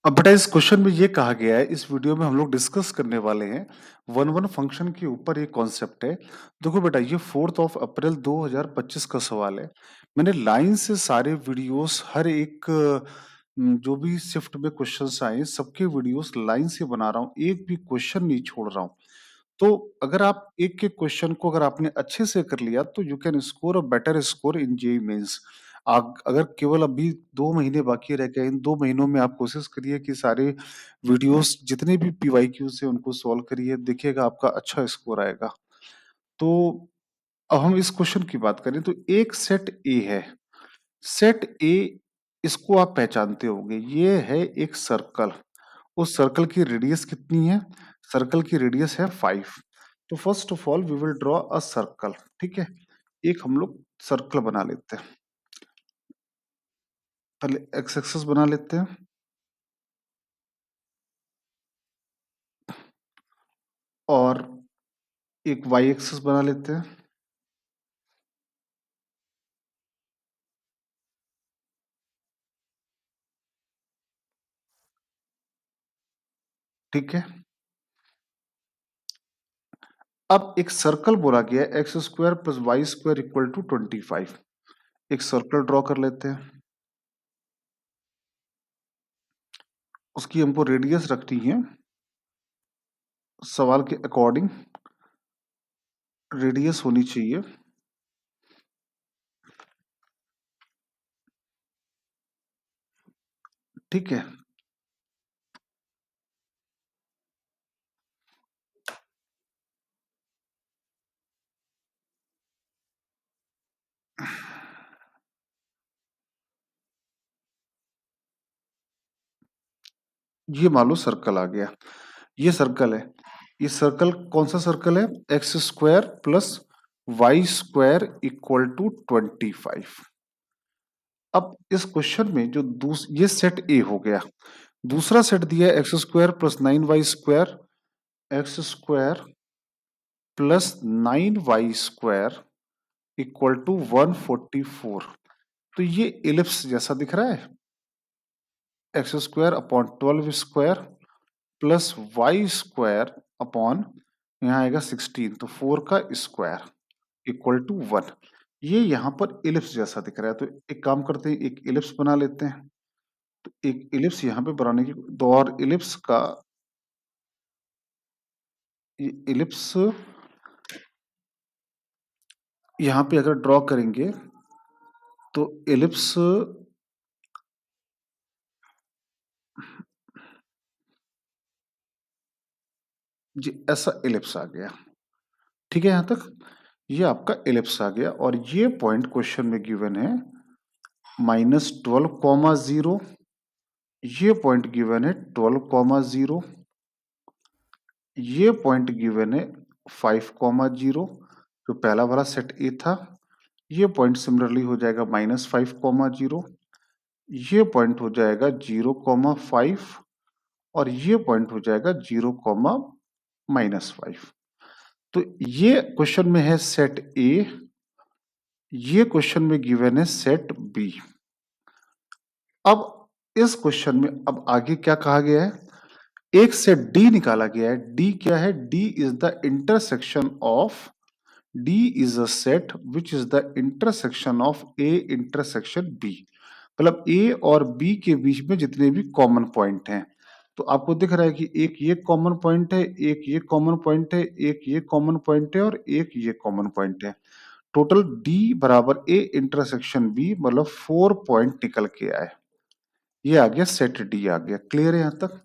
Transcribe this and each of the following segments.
अब बेटा इस क्वेश्चन में ये कहा गया है, इस वीडियो में हम लोग डिस्कस करने वाले हैं वन वन फंक्शन के ऊपर एक कॉन्सेप्ट है। देखो बेटा ये 4 अप्रैल 2025 का सवाल है। मैंने लाइन से सारे वीडियोस हर एक जो भी शिफ्ट में क्वेश्चंस आए सबके वीडियोस लाइन से बना रहा हूँ, एक भी क्वेश्चन नहीं छोड़ रहा हूँ। तो अगर आप एक एक क्वेश्चन को अगर आपने अच्छे से कर लिया तो you can score a better score in JEE mains. अगर केवल अभी 2 महीने बाकी रह गए, इन 2 महीनों में आप कोशिश करिए कि सारे वीडियोस जितने भी पीवाईक्यूज है उनको सॉल्व करिए, देखिएगा आपका अच्छा स्कोर आएगा। तो अब हम इस क्वेश्चन की बात करें तो एक सेट ए है। सेट ए, इसको आप पहचानते होंगे, ये है एक सर्कल। उस सर्कल की रेडियस कितनी है? सर्कल की रेडियस है 5। तो first of all we will draw a circle. ठीक है, एक हम लोग सर्कल बना लेते हैं। पहले एक्स एक्सिस बना लेते हैं और एक वाई एक्सिस बना लेते हैं। ठीक है, अब एक सर्कल बोला गया है x square plus y square equal to 25। एक सर्कल ड्रॉ कर लेते हैं। उसकी हमको रेडियस रखनी है सवाल के अकॉर्डिंग, रेडियस होनी चाहिए। ठीक है, ये मान लो सर्कल आ गया। ये सर्कल है। ये सर्कल कौन सा सर्कल है? X square plus y square equal to 25। अब इस क्वेश्चन में जो ये सेट ए हो गया। दूसरा सेट दिया है x square plus 9 y square, x square plus 9 y square equal to 144। तो ये इलिप्स जैसा दिख रहा है। X square upon 12 square plus y square upon, यहाँ आएगा 16, तो 4 का स्क्वायर इक्वल टू 1। ये यहाँ पर इलिप्स जैसा दिख रहा है, तो एक काम करते हैं, एक इलिप्स बना लेते हैं। तो एक इलिप्स यहाँ पे बनाने की, दो और इलिप्स का, ये इलिप्स यहाँ पे अगर ड्रॉ करेंगे तो इलिप्स, जी ऐसा इलिप्स आ गया। ठीक है, यहाँ तक ये आपका इलिप्स आ गया और ये पॉइंट क्वेश्चन में गिवन है -12, 0। ये पॉइंट गिवन है 12, 0। ये पॉइंट गिवन है 5, 0। जो पहला वाला सेट ए था, ये पॉइंट सिमिलरली हो जाएगा -5, 0। ये पॉइंट हो जाएगा 0, 5 और ये पॉइंट हो जाएगा 0, -5। तो ये क्वेश्चन में है सेट ए, ये क्वेश्चन में गिवन है सेट बी। अब इस क्वेश्चन में अब आगे क्या कहा गया है? एक सेट डी निकाला गया है। डी क्या है? D is the intersection of, D is a set which is the intersection of A intersection B। मतलब A और B के बीच में जितने भी कॉमन पॉइंट हैं, तो आपको दिख रहा है कि एक ये कॉमन पॉइंट है, एक ये कॉमन पॉइंट है, एक ये कॉमन पॉइंट है और एक ये कॉमन पॉइंट है। टोटल D बराबर A इंटरसेक्शन B, मतलब 4 पॉइंट निकल के आए। ये आ गया सेट डी आ गया। क्लियर है यहाँ तक?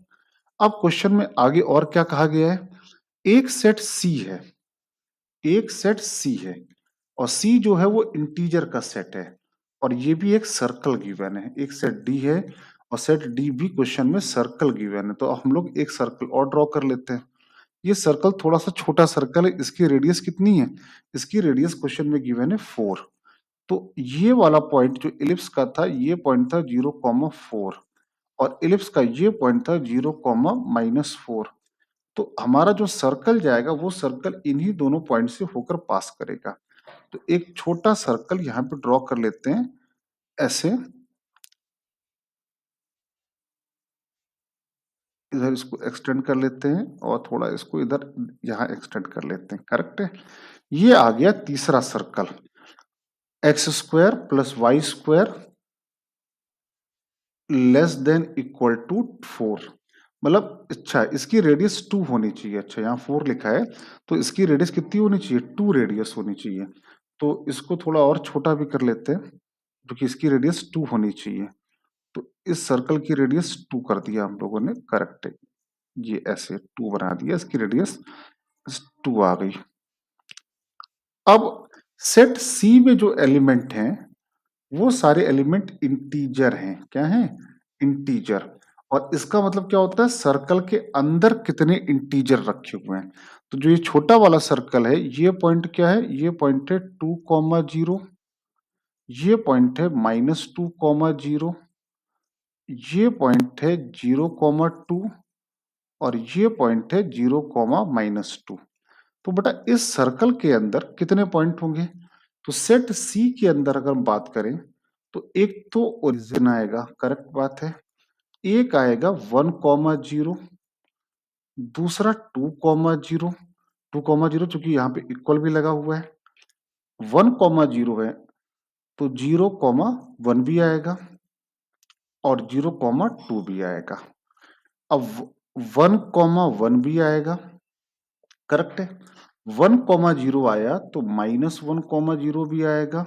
अब क्वेश्चन में आगे और क्या कहा गया है? एक सेट सी है, एक सेट सी है और सी जो है वो इंटीजर का सेट है और ये भी एक सर्कल गिवन है। एक सेट डी है और सेट डी भी क्वेश्चन में सर्कल गिवन है, तो हम लोग एक सर्कल और ड्रॉ कर लेते हैं। ये सर्कल थोड़ा सा छोटा सर्कल है, इसकी रेडियस कितनी है? इसकी रेडियस क्वेश्चन में गिवन है 4। तो ये वाला पॉइंट जो इलिप्स का था, ये पॉइंट था 0, 4 और इलिप्स का ये पॉइंट था 0, -4। तो हमारा जो सर्कल जाएगा वो सर्कल इन्हीं दोनों पॉइंट से होकर पास करेगा। तो एक छोटा सर्कल यहाँ पे ड्रॉ कर लेते हैं ऐसे। इधर इसको एक्सटेंड कर लेते हैं और थोड़ा इसको इधर यहाँ एक्सटेंड कर लेते हैं, करेक्ट है। ये आ गया तीसरा circle, x square plus y square less than equal to 4। मतलब अच्छा इसकी रेडियस 2 होनी चाहिए। अच्छा यहाँ 4 लिखा है तो इसकी रेडियस कितनी होनी चाहिए, 2 रेडियस होनी चाहिए। तो इसको थोड़ा और छोटा भी कर लेते हैं, क्योंकि इसकी रेडियस 2 होनी चाहिए। तो इस सर्कल की रेडियस 2 कर दिया हम लोगों ने, करेक्ट है। ये ऐसे 2 बना दिया, इसकी रेडियस 2 आ गई। अब सेट सी में जो एलिमेंट हैं वो सारे एलिमेंट इंटीजर हैं। क्या हैं, इंटीजर। और इसका मतलब क्या होता है, सर्कल के अंदर कितने इंटीजर रखे हुए हैं। तो जो ये छोटा वाला सर्कल है, ये पॉइंट क्या है, ये पॉइंट है 2,0, ये पॉइंट है -2,0, ये पॉइंट है 0,2 और ये पॉइंट है 0,-2। तो बेटा इस सर्कल के अंदर कितने पॉइंट होंगे। तो सेट सी के अंदर अगर हम बात करें तो एक तो ओरिजिन आएगा, करेक्ट बात है। एक आएगा 1,0, दूसरा 2,0, 2,0 चूंकि यहाँ पे इक्वल भी लगा हुआ है, 1,0 है तो 0,1 भी आएगा और 0,2 भी आएगा। अब 1,1 भी आएगा, करेक्ट है। 1,0 आया तो -1,0 भी आएगा,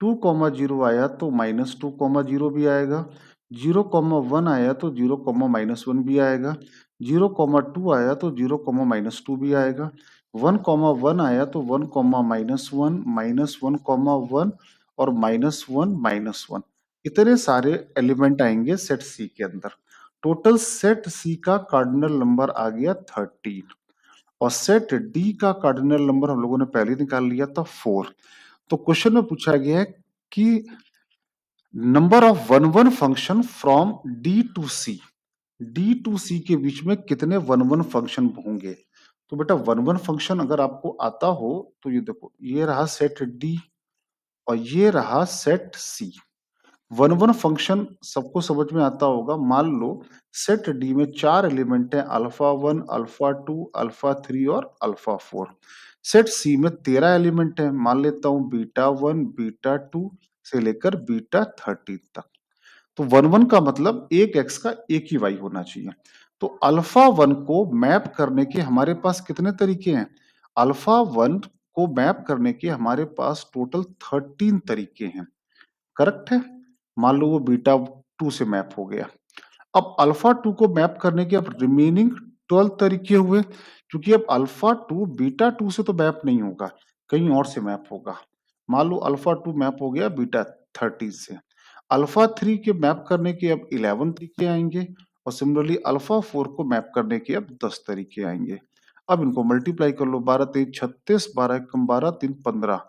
2,0 आया तो -2,0 भी आएगा, 0,1 आया तो 0,-1 भी आएगा, 0,2 आया तो 0,-2 भी आएगा, 1,1 आया तो 1,-1, -1,1 और -1, इतने सारे एलिमेंट आएंगे सेट सी के अंदर। टोटल सेट सी का कार्डिनल नंबर आ गया 13 और सेट डी का कार्डिनल नंबर हम लोगों ने पहले निकाल लिया था 4। तो क्वेश्चन में पूछा गया है कि number of one one function from D to C के बीच में कितने वन वन फंक्शन होंगे। तो बेटा वन वन फंक्शन अगर आपको आता हो तो ये देखो, ये रहा सेट डी और ये रहा सेट सी। वन वन फंक्शन सबको समझ में आता होगा। मान लो सेट डी में 4 एलिमेंट है, अल्फा 1, अल्फा 2, अल्फा 3 और अल्फा 4। सेट सी में 13 एलिमेंट है, मान लेता हूं बीटा 1, बीटा 2 से लेकर बीटा 13 तक। तो वन वन का मतलब एक एक्स का एक ही वाई होना चाहिए। तो अल्फा 1 को मैप करने के हमारे पास कितने तरीके हैं, अल्फा 1 को मैप करने के हमारे पास टोटल 13 तरीके हैं, करेक्ट है। मान लो वो बीटा 2 से मैप हो गया। अब अल्फा 2 को मैप करने के अब रिमेनिंग 12 तरीके हुए, क्योंकि अब अल्फा 2 बीटा 2 से तो मैप नहीं होगा, कहीं और से मैप होगा। मान लो अल्फा 2 मैप हो गया बीटा 13 से। अल्फा 3 के मैप करने के अब 11 तरीके आएंगे और सिमिलरली अल्फा 4 को मैप करने के अब 10 तरीके आएंगे। अब इनको मल्टीप्लाई कर लो, 12 3 36, 12 एकम 12, 3 15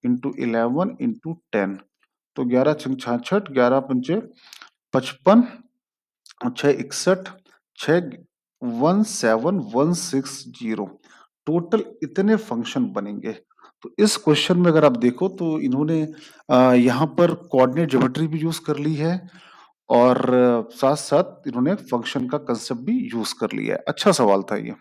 इंटू 11 इंटू 10। तो 11 छंग 66, 11 पंचे 55, 6 61, 6 17160। टोटल इतने फंक्शन बनेंगे। तो इस क्वेश्चन में अगर आप देखो तो इन्होंने यहाँ पर कोऑर्डिनेट ज्योमेट्री भी यूज कर ली है और साथ साथ इन्होंने फंक्शन का कंसेप्ट भी यूज कर लिया है। अच्छा सवाल था ये।